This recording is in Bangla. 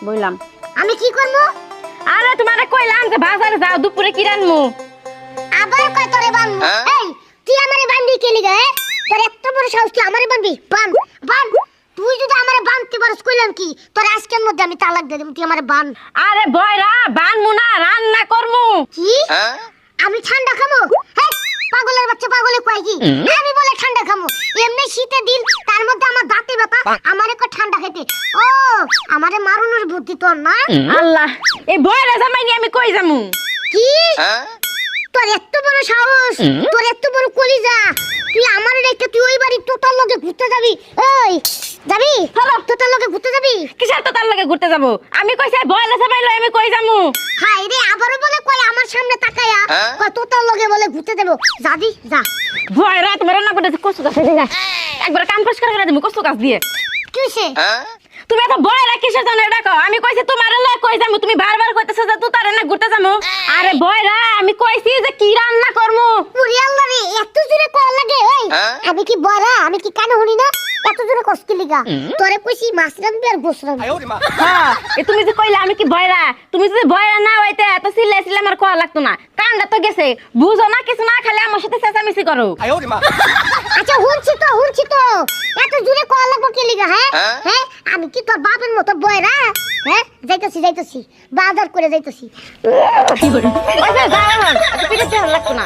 বললাম আমি কি করবো? আরে তোমারে কইলাম যে বাজারে যাও দুপুরে কি রানমু আবার কয় তোরে বানবো? এই তুই আমারে বানবি কে লিগা? তোর এত বড় সাহস তুই আমারে বানবি? বান বান। তুই যদি আমারে বানতে পারস কইলাম কি তোর আজকের মধ্যে আমি তালাক দিয়ে দেব। তুই আমারে বান। আরে বয়রা বানমু না রান্না করমু কি? আমি ঠান্ডা খামু? হ্যাঁ পাগলের বাচ্চা পাগলে কয় কি? আমি বলে ঠান্ডা খামু? এমনি শীতে দিন তার মধ্যে আমার দাঁতে ব্যথা আমারে কয় ঠান্ডা খেতে। ও আমারে মারুনোর বুদ্ধি তোর না? আল্লাহ এই বয়রা জামাই নিয়ে আমি কই যামু কি? তোর এত বড় সাহস, তোর এত বড় কলিজা, তুই আমার রেখে তুই ওই বাড়ি তোতার লগে ঘুরতে যাবি? ওই যাবি? হ্যালো তোতার লগে ঘুরতে যাবি? কিসের তো তার লগে ঘুরতে যাবো? আমি কইছি বয়রা জামাই লই আমি কই যামু? হাই রে আবারও বলে কই আমার সামনে তাকায়া কই তোতার লগে বলে ঘুরতে দেব। যাবি যা। বয়রা তোমার রান্না করতে কষ্ট কাছে দিলা একবার কাম পরিষ্কার করে দিমু কষ্ট কাজ দিয়ে। কি হইছে? তুমি এত বয়রা কিসের জন্য ডাকো? আমি কইছি তোমার লয় কই যামু তুমি বারবার কইতেছো যে তুই তার রান্না ঘুরতে যামু। আরে বয়রা আমি কইছি যে কি রান্না করমু। ওরে আল্লাহ রে এত জোরে কল লাগে। ওই আমি কি বড়া? আমি কি কানে শুনি না? এত জোরে কষ্ট লিগা তোরে কইছি মাছ রান্নবি আর গোস রান্নবি। হ্যাঁ এ তুমি যে কইলা আমি কি বয়রা? তুমি যদি বয়রা না হইতে এত সিলে আমার কোয়া লাগতো না। কান্ডা তো গেছে বুঝো না কিছু না খালি আমার সাথে চেঁচামেচি করো। আচ্ছা শুনছি তো এত জোরে কল লাগবো কে লিগা? হ্যাঁ আমি কি তোর বাপের মতো বয়রা? হ্যাঁ যাইতাছি বাজার করে যাইতাছি। কি করে? ওই যে যাও আমার পিঠে লাগতো না।